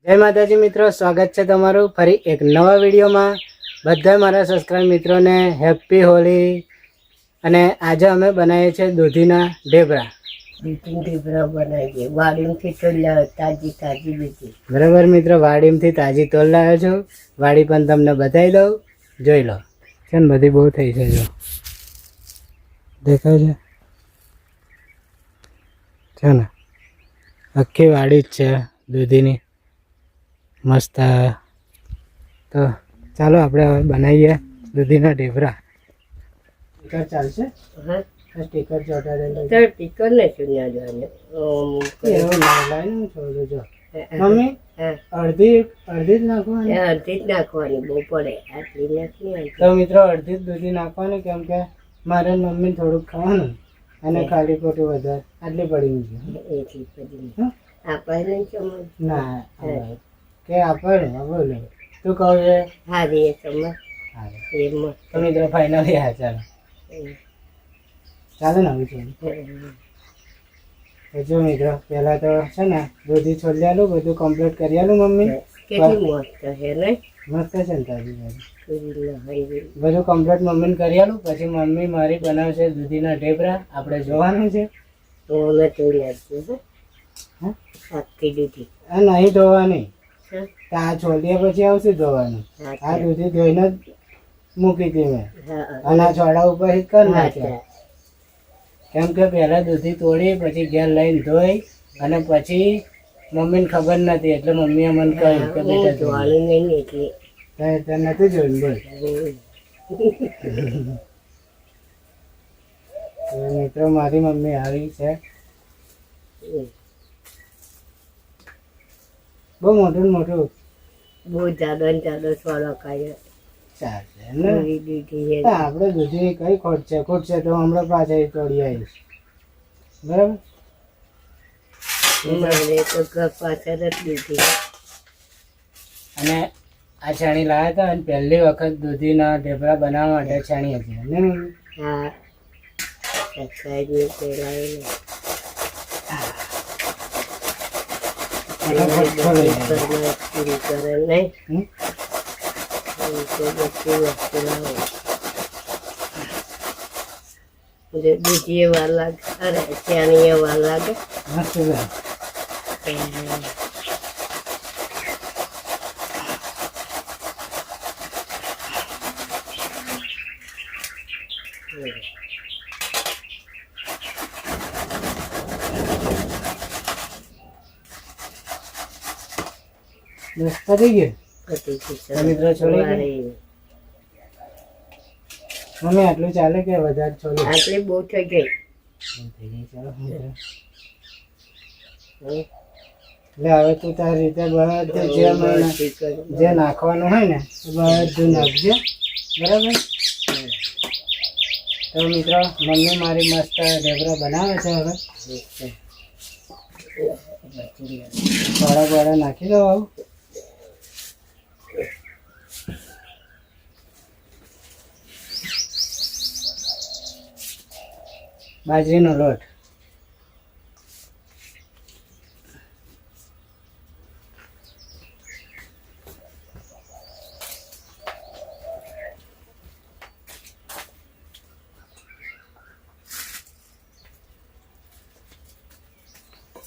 જય માતાજી મિત્રો, સ્વાગત છે તમારું ફરી એક નવા વિડીયોમાં। બધા મારા સબસ્ક્રાઇબ મિત્રોને હેપી હોળી। અને આજે અમે બનાવીએ છીએ દૂધીના ઢેબરા। બરાબર મિત્રો, વાડીમાંથી તાજી તોલ લાવ્યો છું। વાડી પણ તમને બતાવી દઉં, જોઈ લો છે ને, બધી બહુ થઈ છે, જો દેખાય છે ને, આખી વાડી જ છે દૂધીની મસ્ત। તો ચાલો આપણે હવે બનાવીએ દૂધીના ઢેબરા। સ્ટીકર ચાલશે? હા, સ્ટીકર ચોટાડેલું સ્ટીકર ને જો મમ્મી અડધી જ નાખવાની? અડધી જ નાખવાની, બહુ પડે આટલી નાખી। તો મિત્રો અડધી જ દૂધી નાખવાની, કેમ કે મારે મમ્મી થોડુંક ખાવાનું અને ખાલી ખોટું વધારે આટલી પડી ગઈ આપણે ના કે આપણે બોલો તું કહું છે હારી તો મિત્રો ફાઇનલી હા ચાલો ચાલો ને આવી છે। જો મિત્રો પહેલા તો છે ને દૂધી છોડી આલું, બધું કમ્પ્લીટ કરી આલું મમ્મી। મસ્ત છે ને તાજી બધું કમ્પ્લીટ મમ્મીને કરી આલું। પછી મમ્મી મારી બનાવશે દૂધીના ઢેબરા, આપણે જોવાનું છે। નહીં ધોવાની, આ છોડીએ પછી આવશે ધોવાનું। આ દૂધી ધોઈને જ મૂકી હતી મેં, અને આ છોડા ઉપર જ કરી નાખ્યા, કેમ કે પહેલા દૂધી તોડી પછી ઘેર લઈને ધોઈ, અને પછી મમ્મીને ખબર નથી એટલે મમ્મીએ મને કહ્યું કે બેટા ધોવાનું નહીં, એટલે નથી જોયું બોલ। મિત્રો મારી મમ્મી આવી છે, બહુ મોટું મોટું, બહુ જાડો સ્વાડો કાઢ્યો ચાલશે ને। આપણે દૂધી કઈ ખોટ છે? ખોટ છે તો હમણાં પાછા તોડી આવીશ, બરાબર? અને આ છાણી લાવ્યા હતા, અને પહેલી વખત દૂધીના ઢેબરા બનાવવા માટે છાણી હતી ને મમ્મી? હા, બીજી વાર લાગે, અરે ત્યાંની વાર લાગે મસ્ત પતી ગયું મિત્રો છોડી મમ્મી આટલું ચાલે કે વધારે છોડી? આટલી બહુ થઈ ગઈ ચાલો એટલે હવે તું તારી રીતે બધું જે નાખવાનું હોય ને બધું નાખજે, બરાબર? તો મિત્રો મમ્મી મારી મસ્ત ઢેબરા બનાવે છે। હવે થોડા બોડા નાખી દો આવું, બાજરીનો લોટ,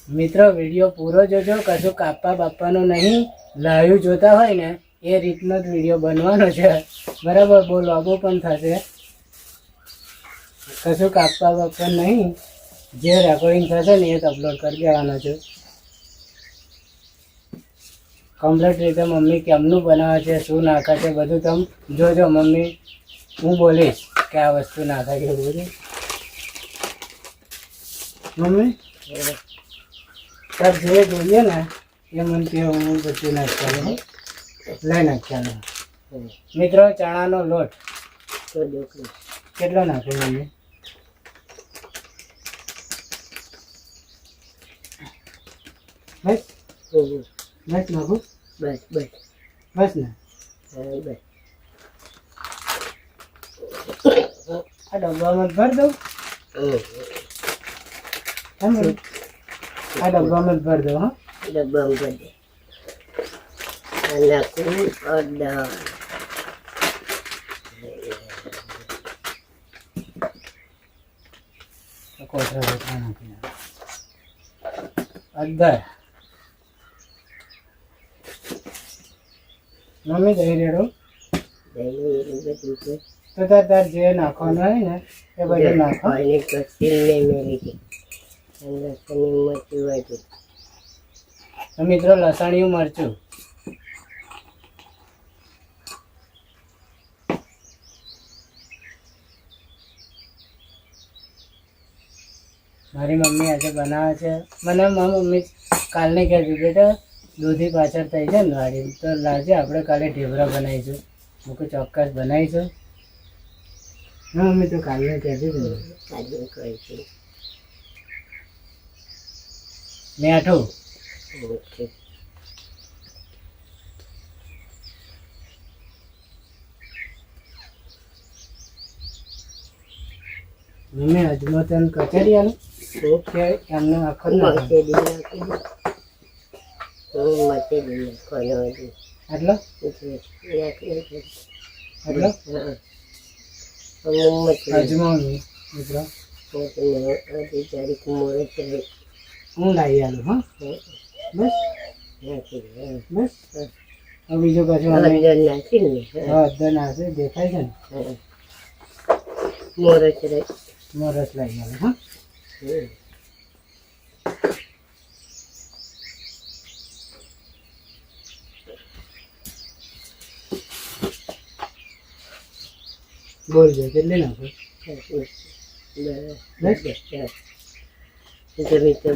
મિત્રો વિડીયો પૂરો જોજો, કશું કાપવા બાપવાનું નહીં। લાઈવ જોતા હોય ને એ રીતનો જ વિડીયો બનવાનો છે, બરાબર? બહુ લાંબો પણ થશે, કશું કાપવા બાપવાનું નહીં। જે રેકોર્ડિંગ થશે ને એ જ અપલોડ કરી દેવાનો છે। કમ્પ્લીટ રીતે મમ્મી કેમનું બનાવે છે, શું નાખે છે, બધું તમે જોજો। મમ્મી હું બોલીશ કે આ વસ્તુ નાખે છે બધું, મમ્મી તાર જે જોઈએ ને એ મને કે હું બધું નાખવાનું લઈ નાખવાનું। મિત્રો ચણાનો લોટ કેટલો નાખે મમ્મી? બસ બસ નાખું, બસ બસ બસ ને બસ। આ ડબ્બામાં ભર દઉં, આ ડબ્બામાં જ ભર દો। હા, ડબ્બામાં ભર દે। નાખું હળદર, કોથરા કોથરા નાખી હળદર. મમ્મી દહીં રેડો તો તાર જે નાખવાનું હોય ને એ બધું નાખો. તો મિત્રો લસણિયું મરચું, મારી મમ્મી આજે બનાવે છે. મને મારી મમ્મી કાલને કહેતી બેટા દૂધી પાછળ થઈ છે ને વાળી તો લાવજે, આપણે કાલે ઢેબરા બનાવીશું. હું કહું ચોક્કસ બનાવીશું. હા મમ્મી તો કાલને કહેતી હતી મેઠું. મમ્મી અજમો તને કચેરી આલું કે એમને આખો આટલો અજમો મિત્રો હું લાવી આલું. હા બસ બસ. બીજું કશું હળદર નાખે દેખાય છે ને. મોરસ લાવી આલું. હા બોલ જાય કેટલી નાખો?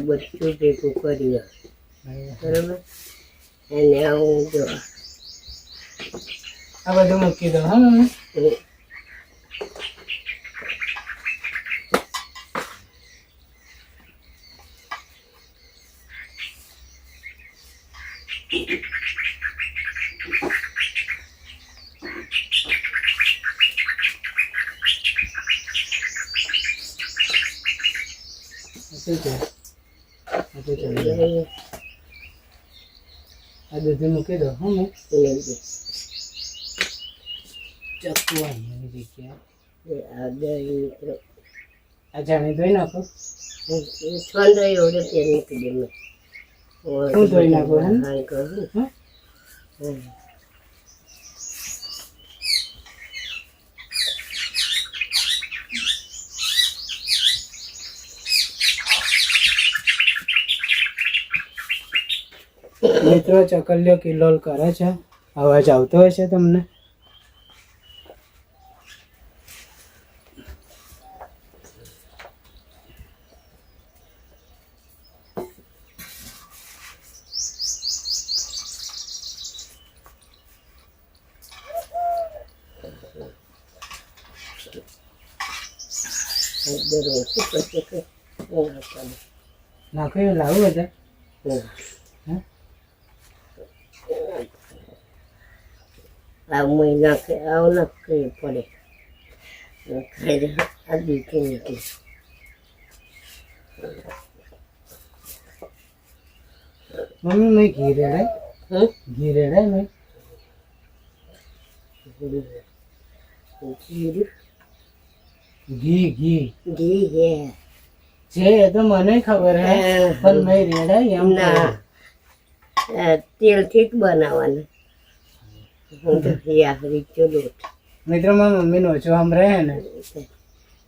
બધું ભેગું કરી બરાબર. અને આવું જો આ બધું મૂકી દો. હા મમ્મી આ દૂધી મૂકી દો. હા મેં ચક્કુ એની જગ્યાએ આ જાણી ધોઈ નાખો. છંદ એવડે તેલ મૂકી દે. હું ધોઈ નાખો. મિત્રો ચકલિયો કિલોલ કરે છે, અવાજ આવતો હશે તમને. નાખો લાવું બધા. આવું નાખે આવું નાખવું પડે. આ દૂધી નથી. મમ્મી મેં ઘી રેડાય. ઘી રેડાય મેં ઘી ઘી ઘી હે છે એ તો મને ખબર હે, પણ મેં રેડાય એમ ના. તેલથી જ બનાવવાનું. મિત્રો મારી મમ્મી નો ઓછો આમ રહે ને.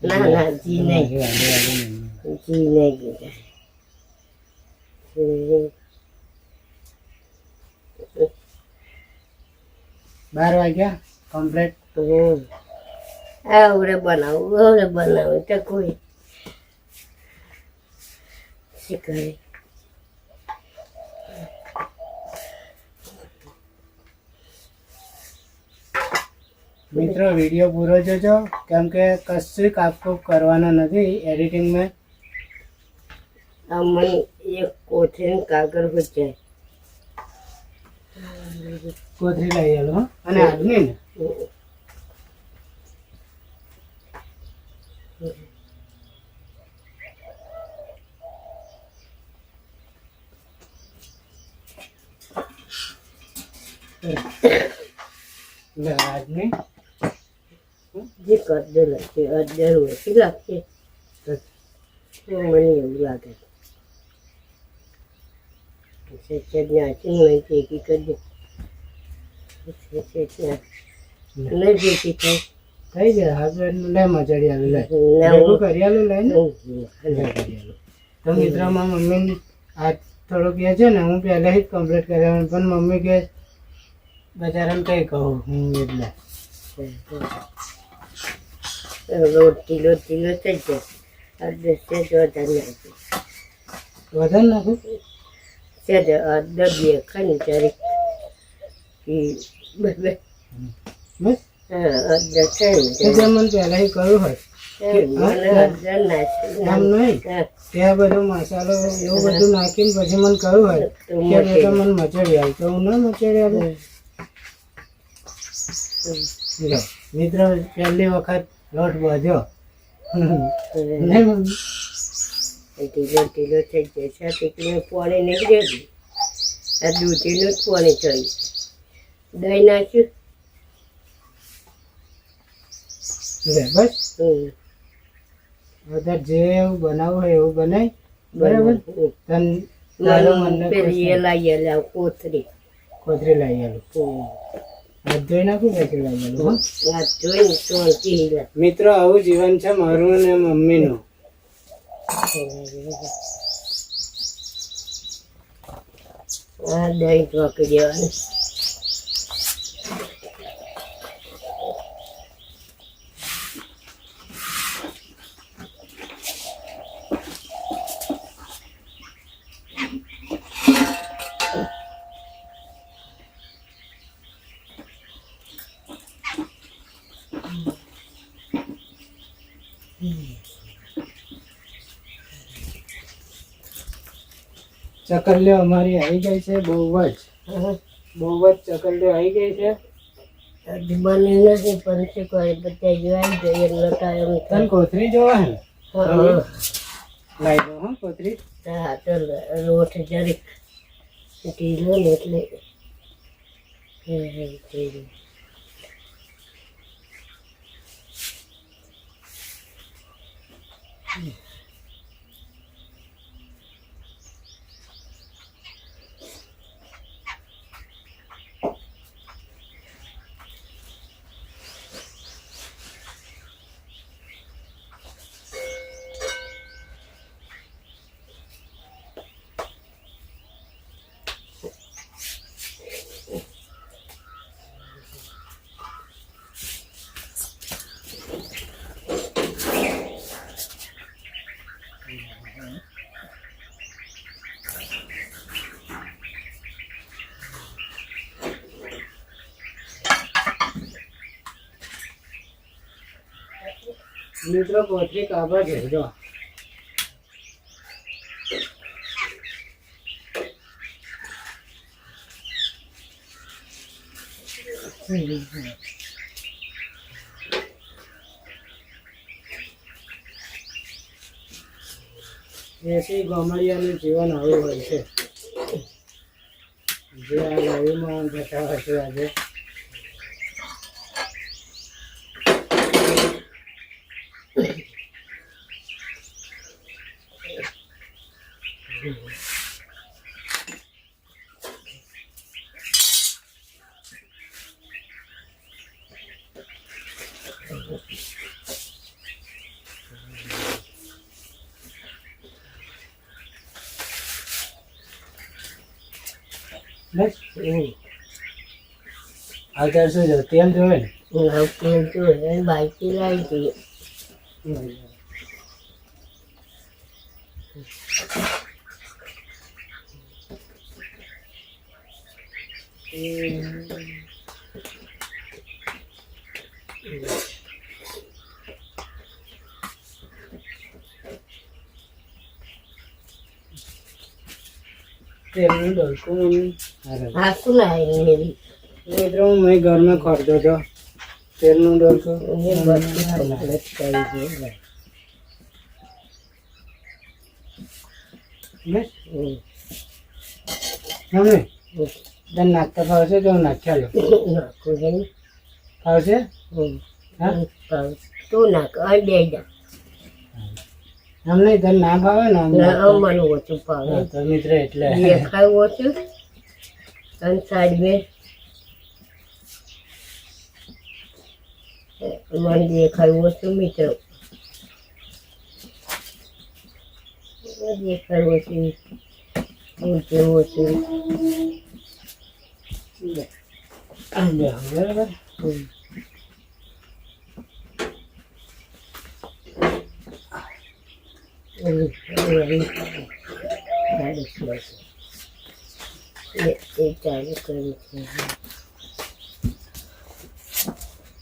ના ના ઘી નહીં, ઘી નહીં ગીધા. 12 વાગ્યા કમ્પ્લીટ. આવડે બનાવું તો કોઈ શીખવાડે. મિત્રો વિડીયો પૂરો જોજો, કેમ કે કશું કાપકૂપ કરવાનો નથી એડિટિંગમાં. આમાં એક કોથળી કાગળ હોય જાય. કોથરી લઈ આલો. અને આદમી ને લે આજની જે કદર લખે અદર ઓછી લાગશે તો મને એવું લાગે સેજ નાખી હોય ભેગી કરી દે નહીં ભેગી થાય થઈ જાય હાથ લે મચડી આલું લે કરી આલું લઈને તો મિત્રોમાં મમ્મી આ થોડું કહે છે ને હું પહેલાં જ કમ્પ્લીટ કર્યા પણ મમ્મી કે બચારાને કંઈ કહું હું એટલે રોટીલો થઈ જાય અડધા સેજ વધારે નાખી વધારે નાખું સેજ અડધા બે ખાની ચારી બસ હા અડધા છે તો જે મને પહેલાં કહ્યું હોય અડધા નાખી એમ નહીં ત્યાં બધું મસાલો એવું બધું નાખીને પછી મને કહ્યું હોય કે બેટા મને મચડી આવી તો હું ના મચડી આવી લો મિત્રો પહેલી વખત લોટ બાંધ્યો નહીં મમ્મી ઢીલો થઈ જાય સાથે પાણી નીકળે આ દૂધીનું જ પાણી ચડી દહીં નાખ્યું લે બસ બધા જે એવું બનાવવું હોય એવું બનાય બરાબર તન તારું મનને પેલી એ લાવી આલે કોથરી કોથરી લાવી આલું હાથ ધોઈ નાખું પછી લાવી આલું આ જોઈને ચોળતી મિત્રો આવું જીવન છે મારું ને મમ્મીનું આ દહીં ચોકી દેવાનું ચકલીઓ અમારી આવી ગઈ છે બહુ જ ચકલીઓ આવી ગઈ છે હજી બની નથી પણ શું કરે બધા જોઈ જોઈએ લટાય તને કોથરી જોવા ને હા લાવી દો હા કોથરી હા તો લોટ જરીક ઢીલો ને એટલે મિત્રો કોથરી કાપા છે જો એસી ગમડિયાનું જીવન આવું હોય છે જે આ લાઈવમાં બતાવે છે આજે બસ અત્યારે શું છે તેલ જોવે ને તેલ જોઈએ બાઈકથી લાવી દઈએ તેલનું ડોલકું મમ્મી આખું લાવી મેરી મિત્રો હું મેં ઘરમાં ખરીદો હતો તેલનું ડોલકું એ બધું કમ્પ્લીટ કરી દઈએ બસ મમ્મી તને નાખતા ફાવશે તો હું નાખ્યા લો નાખું છે ને ફાવશે હા તું નાખ આ બે જા એમ નહીં તને ના ફાવે ને આમ મને ઓછું ભાવે હા, તો મિત્ર એટલે દેખાય ઓછું અને સાઈડ મેં મને દેખાય ઓછું મિત્રો દેખાય ઓછું ઓછું ઓછું બરાબર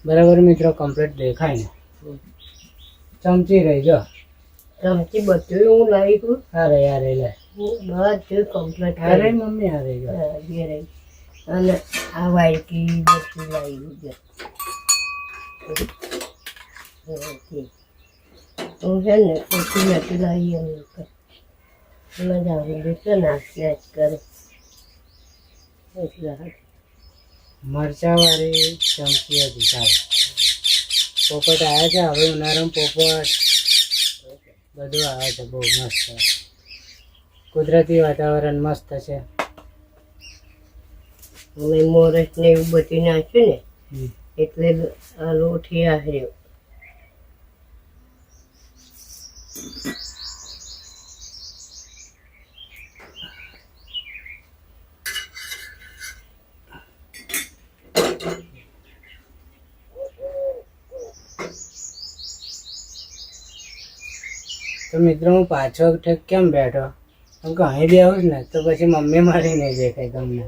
બરાબર મિત્રો કમ્પ્લીટ દેખાય ને ચમચી રહી જો ચમચી બધું હું લાવી છું અરે યાર લે બધું કમ્પ્લીટ અરે મમ્મી અરે જો અને આ વાયકી બધું લાવી છે હું છે ને પછી નથી લાવી એમ મજા આવે એટલે નાચ નાચ કરે એટલે મરચા વાળી ચમચી હતી સારી પોપટ આવ્યા છે હવે ઉનાળામાં પોપટ બધું આવે છે બહુ મસ્ત કુદરતી વાતાવરણ મસ્ત છે અમે મોરસ ને એવું બધું નાખ્યું ને એટલે આ લોઠી આહર્યો તો મિત્રો હું પાછો ઠેક કેમ બેઠો કેમ કે અહીં બી આવું ને તો પછી મમ્મી મારી નહીં દેખાય તમને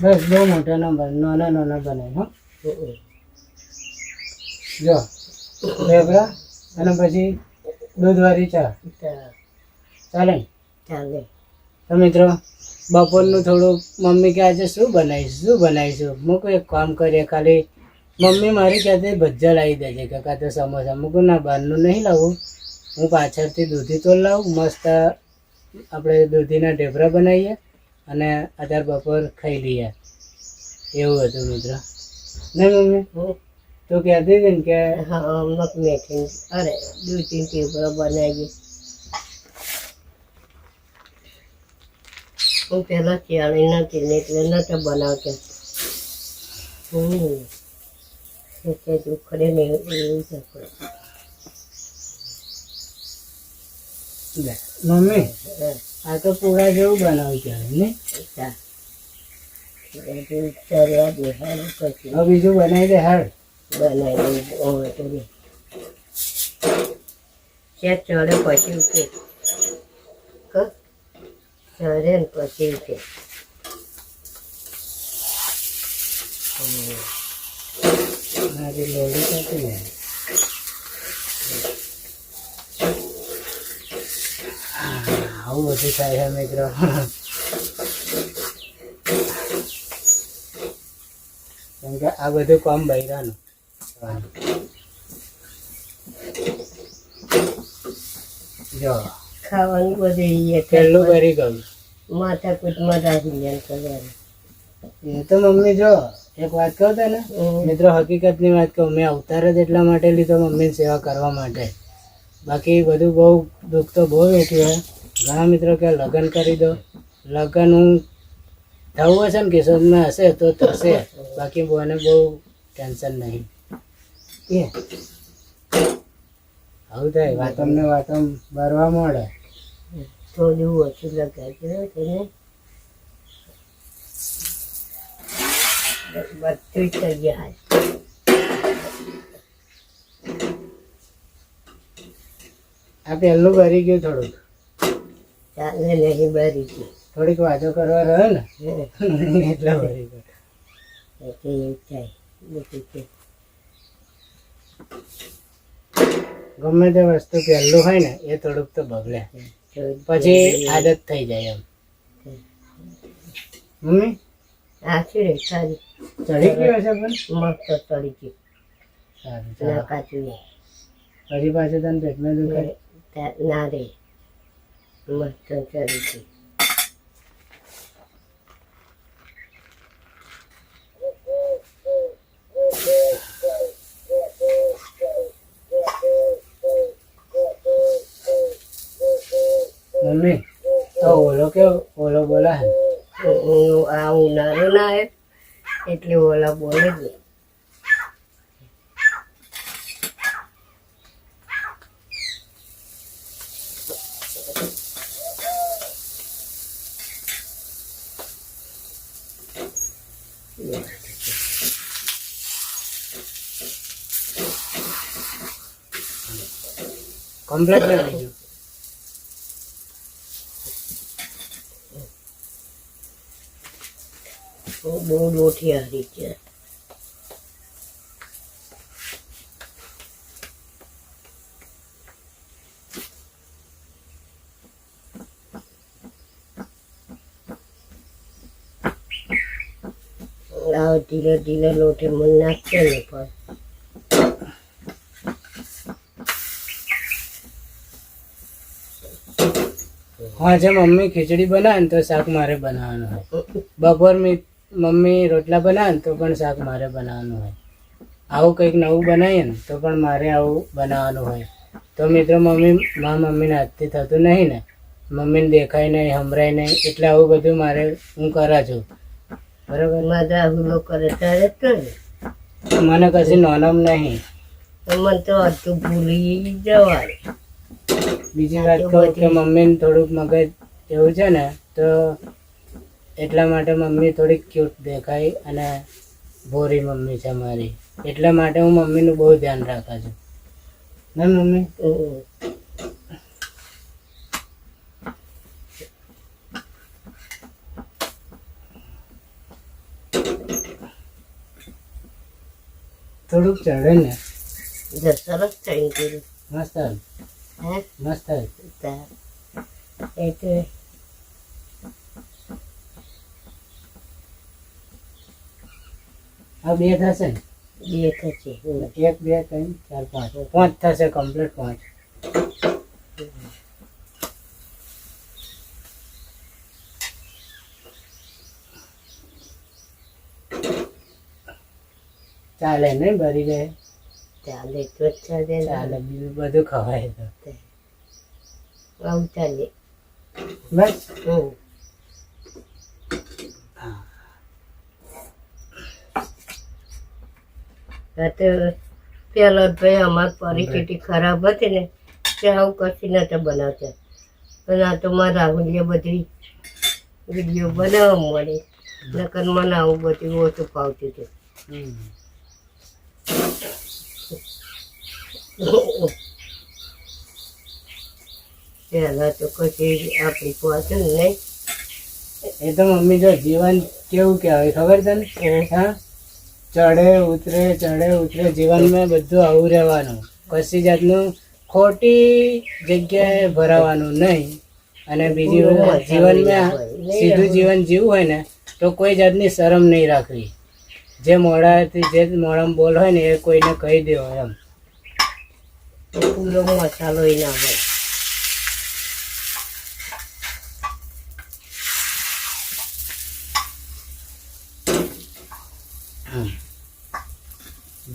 બસ બહુ મોટા નંબર નાના નાના બને હો જો ઢેબરા અને પછી દૂધવાળી ચા ચાલે ને? ચાલે તો મિત્રો બપોરનું થોડુંક મમ્મી કે આજે શું બનાવીશું મૂકું એક કામ કરીએ ખાલી મમ્મી મારી કહેતી ભજીયા લાવી દેજે કે કાં તો સમોસા મૂકું ના બહારનું નહીં લાવું હું પાછળથી દૂધી તો લાવું મસ્ત આપણે દૂધીના ઢેબરા બનાવીએ અને અત્યારે બપોર ખાઈ લઈએ એવું હતું મિત્રો નહીં મમ્મી તો કહેતી હતી ને કે હા મગ મેથી અરે દૂધી ટેબરો બનાવીએ હું પહેલાં ચાળી નથી ને એટલે નહોતા બનાવતા એટલે ઉખડે ને એવું જ લે મમ્મી આ તો પૂરા જેવું બનાવ્યું કહેવાય ને હવે બીજું બનાવી દે હાડ ચડે પછી ઉઠે ચડે ને પછી ઉઠે મારી લોડી કાઢી ને આવું બધું થાય છે મિત્રો કેમ કે આ બધું કામ બૈરાનું જો ખાવાનું બધું પેલું કરી ગયું માથાકૂટમાં રાખી જાય કરવાનું એ તો મમ્મી જો એક વાત કહું તને ને મિત્રો હકીકતની વાત કહું મેં અવતાર જ એટલા માટે લીધો મમ્મીની સેવા કરવા માટે બાકી બધું બહુ દુઃખ તો બહુ વેઠ્યું હોય ઘણા મિત્રો કે લગ્ન કરી દો લગ્ન હું થવું હશે ને કિશોરમાં હશે તો થશે બાકી મને બહુ ટેન્શન નહીં કે આવું થાય વાતમ ને વાતમ ભરવા મળે થોડું ઓછું લગાવ્યું તેને બધું તૈયાર આ પહેલું ભરી ગયું થોડુંક ચાલે નહીં ભરી ગયું થોડીક વાતો કરવા રહ્યો ને એટલે ભરી ગયો એવું થાય બધું ગમે તે વસ્તુ પહેલું હોય ને એ થોડુંક તો બગડે પછી આદત થઈ જાય એમ મમ્મી આખી રે સારી ચડી ગયો છે પણ મસ્ત ચડી ગયું સારું ના કાચું પછી પાછું તને પેટમાં દુખાય? ના રે મસ્ત ચડી ગઈ. મમ્મી તો ઓલો કે ઓલો બોલા હે? આ ઉનાળો ના આવે એટલે ઓલા બોલે જ નહીં. કમ્પ્લીટ કરી દીધું. બહુ લોઠી હારી છે. આવ ધીરે ધીરે લોઠી મન નાખશે ને પણ આજે મમ્મી ખીચડી બનાવે ને તો શાક મારે બનાવવાનું હોય. બપોર મમ્મી રોટલા બનાવે ને તો પણ શાક મારે બનાવવાનું હોય. આવું કંઈક નવું બનાવીએ ને તો પણ મારે આવું બનાવવાનું હોય. તો મિત્રો મારા મમ્મીને હાથથી થતું નહીં ને, મમ્મીને દેખાય નહીં, સંભળાય નહીં, એટલે આવું બધું મારે હું કરા છું. બરાબર? મારા હુલો કરે ત્યારે જ કરે. મને કશી નોનમ નહીં. મને તો અડધું ભૂલી જવાય. બીજી વાત કહું કે મમ્મીને થોડુંક મગજ એવું છે ને, તો એટલા માટે મમ્મી થોડીક ક્યુટ દેખાય અને ભોરી મમ્મી છે મારી. એટલા માટે હું મમ્મીનું બહુ ધ્યાન રાખું છું. ના મમ્મી? થોડુંક ચડે ને. સરસ થઈ ગયું. મસ્ત હે મસ્ત. એટલે આ બે થશે ને? બે થશે. 1 2 3 4 5 થશે. કમ્પ્લીટ 5. ચાલે નહીં? ભરી જાય? ચાલે તો ચાલે. ચાલે. બીજું બધું ખવાય તો આવું ચાલે બસ. પેલો ભાઈ અમારી પરિસ્થિતિ ખરાબ હતી ને તે આવું કશું નતા બનાવતા, પણ આ તો મારા રાહુલીએ બધી વિડીયો બનાવવા મળે, નકર મને આવું બધું ઓછું ફાવતું હતું. પહેલા તો કશી આપણી પાસે નહીં. એ તો મમ્મી જો જીવન કેવું કહેવાય ખબર તને? હા, ચડે ઉતરે જીવનમાં બધું આવું રહેવાનું. કશી જાતનું ખોટી જગ્યાએ ભરાવાનું નહીં. અને બીજી જીવનમાં સીધું જીવન જીવવું હોય ને તો કોઈ જાતની શરમ નહીં રાખવી. જે મોઢાથી જે મોઢામાં બોલ હોય ને એ કોઈને કહી દેવો એમ. પૂરો મસાલો ના હોય.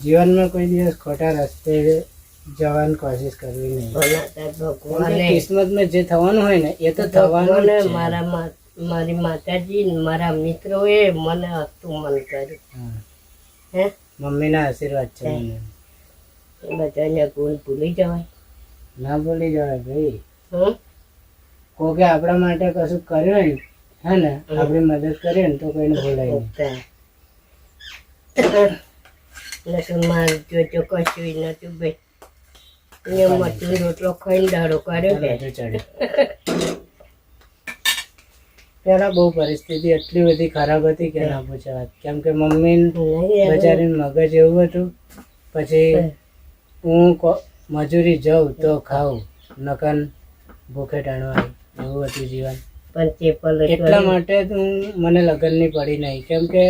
જીવનમાં કોઈ દિવસ ખોટા રસ્તે જવાની કોશિશ કરવી નહીં. કિસ્મતમાં જે થવાનું હોય ને એ તો થવાનું જ છે. મારી માતાજી મારા મિત્રો એ મને હસતું મન કર્યું. હે, મમ્મીના આશીર્વાદ છે. મને બધાને ગુણ ભૂલી જવાય ના ભૂલી જવાય ભાઈ. કોકે આપણા માટે કશું કર્યું ને, હે ને, આપણી મદદ કરીએ ને તો કોઈને ભૂલાય નહીં. મારે જોજો કશું નતું ભાઈ. મટલી રોટલો ખાઈને દાડો કર્યો. પેલા બહુ પરિસ્થિતિ એટલી બધી ખરાબ હતી કે ના પૂછે વાત. કેમ કે મમ્મી બચારીને મગજ એવું હતું. પછી હું મજૂરી જાઉં તો ખાઉં, નકન ભૂખે ટાણવાય એવું હતું જીવન. એટલા માટે મને લગ્નની પડી નહીં. કેમ કે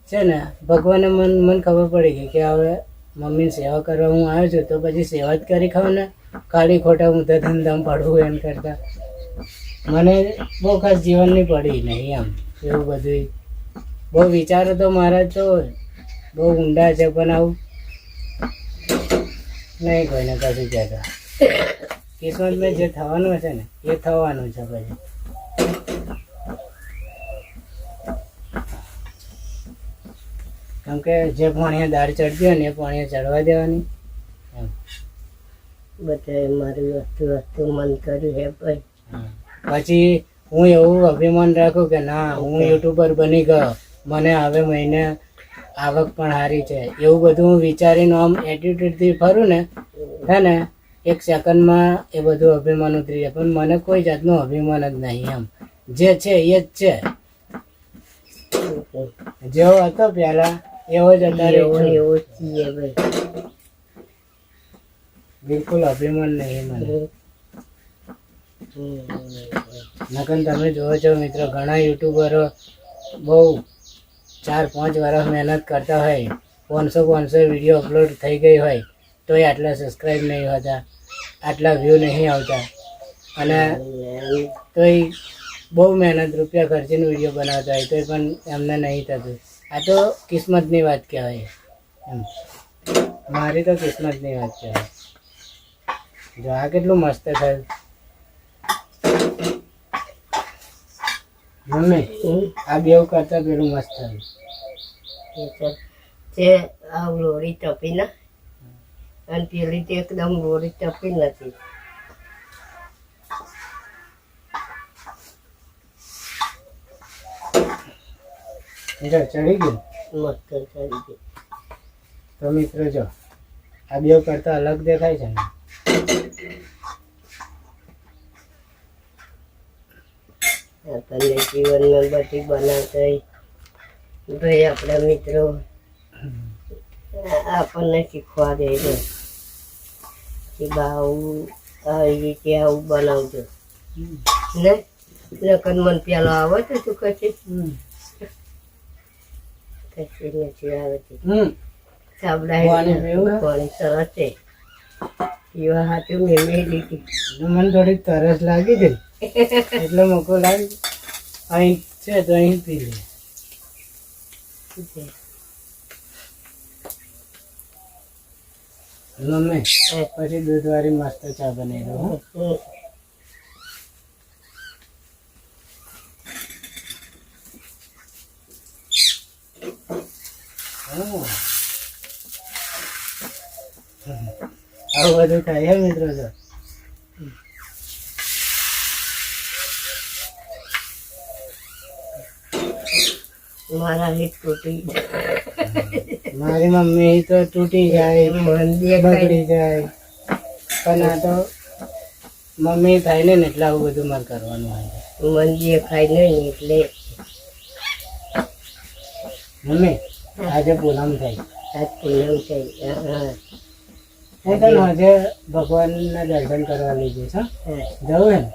છે ને ભગવાને મને ખબર પડી ગઈ કે હવે મમ્મીની સેવા કરવા હું આવ્યો છું તો પછી સેવા જ કરી ખાવ ને, ખાલી ખોટા હું તો ધંધામાં પડવું એમ કરતા. મને બહુ ખાસ જીવનની પડી નહીં આમ એવું બધું. બહુ વિચારો તો મારા તો બહુ ઊંડા છે, પણ આવું નહીં કોઈને કશું કહેતા. કિસ્મતમાં જે થવાનું છે ને એ થવાનું છે. પછી કેમ કે જે પાણીએ દાળ ચડતી હોય ને એ પાણીએ ચડવા દેવાની. બધાએ મારી વસ્તુ મન કર્યું હે ભાઈ. પછી હું એવું અભિમાન રાખું કે ના હું યુટ્યુબર બની ગયો, મને હવે મહિને આવક પણ સારી છે, એવું બધું હું વિચારીને આમ એટીટ્યુડથી ફરું ને હે ને, એક સેકન્ડમાં એ બધું અભિમાન ઉતરી જાય. પણ મને કોઈ જાતનું અભિમાન જ નહીં. આમ જે છે એ જ છે. જેવો હતો પહેલા એવો જ અત્યારે એવો જ છીએ ભાઈ. બિલકુલ અભિમાન નહીં મને. નકર તમે જોવો છો મિત્રો, ઘણા યુટ્યુબરો બહુ 4-5 વર્ષ મહેનત કરતા હોય, 500 વિડીયો અપલોડ થઈ ગઈ હોય તોય આટલા સબસ્ક્રાઈબ નહીં હોતા, આટલા વ્યૂ નહીં આવતા, અને તોય બહુ મહેનત રૂપિયા ખર્ચીને વિડીયો બનાવતા હોય તોય પણ એમને નહીં થતું. આ તો કિસ્મતની વાત કહેવાય. મારી તો કિસ્મતની વાત કહેવાય. જો આ કેટલું મસ્ત થયું મમ્મી, આ બેવ કરતા પેલું મસ્ત થયું. જે આ લોરી ટપી ના, અને પેલી તો એકદમ લોરી ટપી નથી. ચડી ગયું મસ્ત ચડી ગઈ. તો મિત્રો જો આ બેવ કરતા અલગ દેખાય છે ને. આપણને જીવનમાં બધી બનાવતા ભાઈ આપણા મિત્રો આપણને શીખવા દે છે કે આવું આવી રીતે આવું બનાવજો ને. નકર મન પેલો આવે તો તું કશી નથી આવતી. સાબડા પાણી સરસ છે એવા હાથું મેં લીધી. મને થોડીક તરસ લાગી હતી એટલે મોકો લાવી અહીં છે તો અહીં પી લે. મમ્મી પછી દૂધવાળી મસ્ત ચા બનાવી દઉં. આવું બધું થાય મિત્રો. તો મારા હિત તૂટી મારી મમ્મી તો તૂટી જાય, બગડી જાય, પણ આ તો મમ્મી થાય ને એટલે આવું બધું મારે કરવાનું હોય. મન દેખાય નહીં એટલે મમ્મી આજે પૂનમ થાય, આજ પૂનમ છે. હું તને આજે ભગવાનના દર્શન કરવા લઈ જઈશ. જવું હે ને?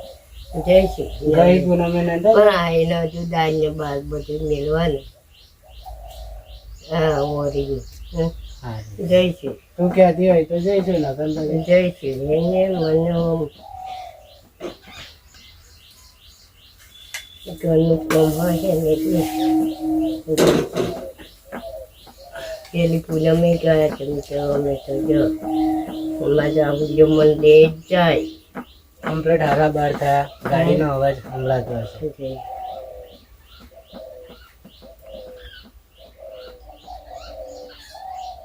જઈશું ગઈ પૂનમે નતા પણ આઈને હજુ દાળ ને બાર બધું મેળવાનું. હા ઓરી જઈશું. તું કહેતી હોય તો જઈશું. ને જઈશું એને મને ઘરનું કામ હોય ને એટલે પેલી પૂનમે ગયા છે મિત્રો. અમે તો જો અમારે જવું જો મને દે જ જાય. કમ્પ્લીટ હારા બાર થયા, ગાડીનો અવાજ સંભળાતો હશે.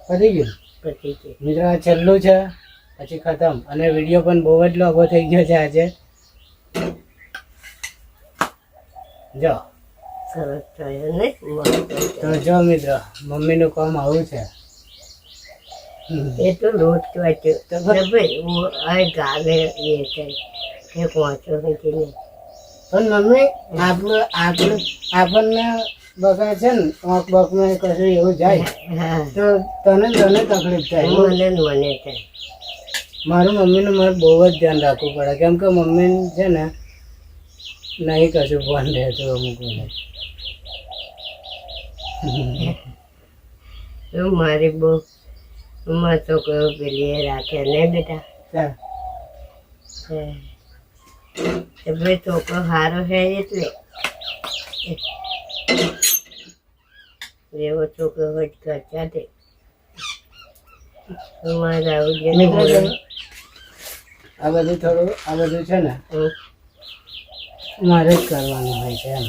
પતી ગયું પછી મિત્રો, આ છેલ્લું છે પછી ખતમ. અને વિડીયો પણ બહુ જ લાંબો થઈ ગયો છે આજે. જો સરસ થયો ને તો જો મિત્રો મમ્મીનું કામ આવું છે. એ તો રોજ વાંચ્યો ભાઈ આ ગાલે એ છે કે વાંચો નથી નહીં. પણ મમ્મી આપણને બગા છે ને આંખ બાંખમાં કશું એવું જાય હા તો તને તકલીફ થાય. મને થાય. મારું મમ્મીનું મારે બહુ જ ધ્યાન રાખવું પડે, કેમ કે મમ્મી છે ને નહીં કશું ફોન રહેતું અમુક મારી બહુ મારો છોકરો પેલી એ રાખે ને બેટા ચાલ. બે છોકરો સારો છે એટલે એવો છોકરો હોય ખર્ચા તે મારા મિત્રો આ બધું થોડું આ બધું છે ને મારે જ કરવાનું હોય છે એમ,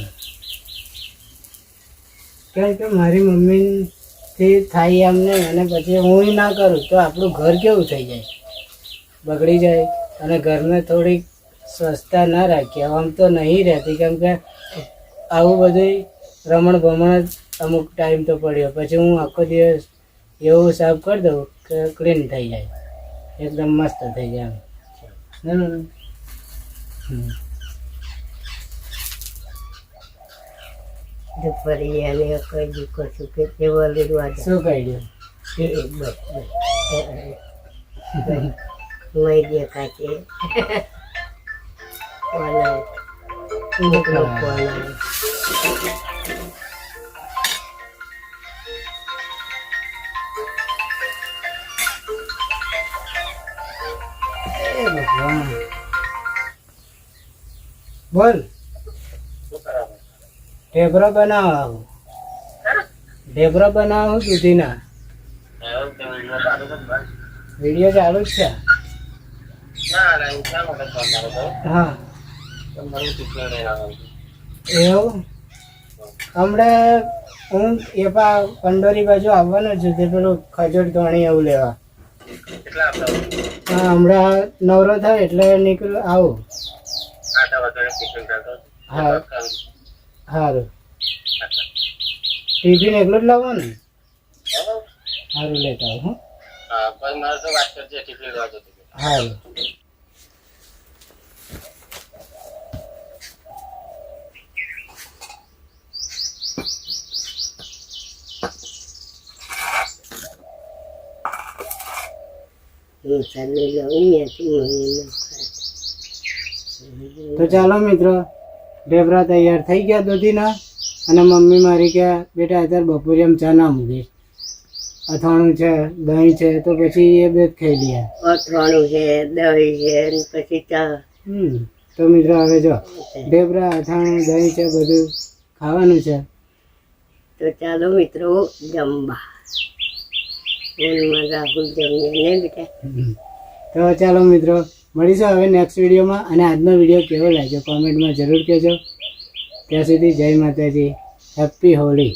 કેમ કે મારી મમ્મીથી થાય એમ નહીં, અને પછી હું ના કરું તો આપણું ઘર કેવું થઈ જાય, બગડી જાય. અને ઘરને થોડીક સ્વચ્છતા ના રાખીએ આમ તો નહીં રહેતી, કેમ કે આવું બધું રમણ ભમણ જ અમુક ટાઈમ તો પડ્યો, પછી હું આખો દિવસ એવું સાફ કરી દઉં કે ક્લીન થઈ જાય, એકદમ મસ્ત થઈ જાય એમ. ફરી એને કઈ દુઃખ છું કે તે વળી શું કહી દઉં? મય દેખા છે બોલ. ઢેબરો બનાવો, ઢેબરો બનાવો દૂધીના. વિડીયો ચાલુ જ છે. હા એવું હમણાં હું એ કંડોરી બાજુ આવવાનો છું, તે પેલું ખજૂર ધોણી એવું લેવા. હા હમણાં નવરો થાય એટલે નીકળું આવું. હા સારું. ટિફિન એકલું જ લાવવાનું ને? સારું લેતા આવું. સારું. તો ચાલો મિત્રો, ઢેબરા તૈયાર થઈ ગયા દૂધીના, અને મમ્મી મારી કે બેટા અત્યારે બપોરે એમ ચા ના મૂકીશ, અથાણું છે દહીં છે તો પછી એ બે જ ખાઈ લઈએ. અથાણું છે દહીં છે ને પછી ચા. તો મિત્રો હવે જો ઢેબરા અથાણું દહીં છે બધું ખાવાનું છે. તો ચાલો મિત્રો જમવા. રાહુલ જમીએ ને બેટા. તો ચાલો મિત્રો મળીશું હવે નેક્સ્ટ વિડીયોમાં, અને આજનો વિડીયો કેવો લાગ્યો કોમેન્ટમાં જરૂર કહેજો. ત્યાં સુધી જય માતાજી, હેપી હોળી.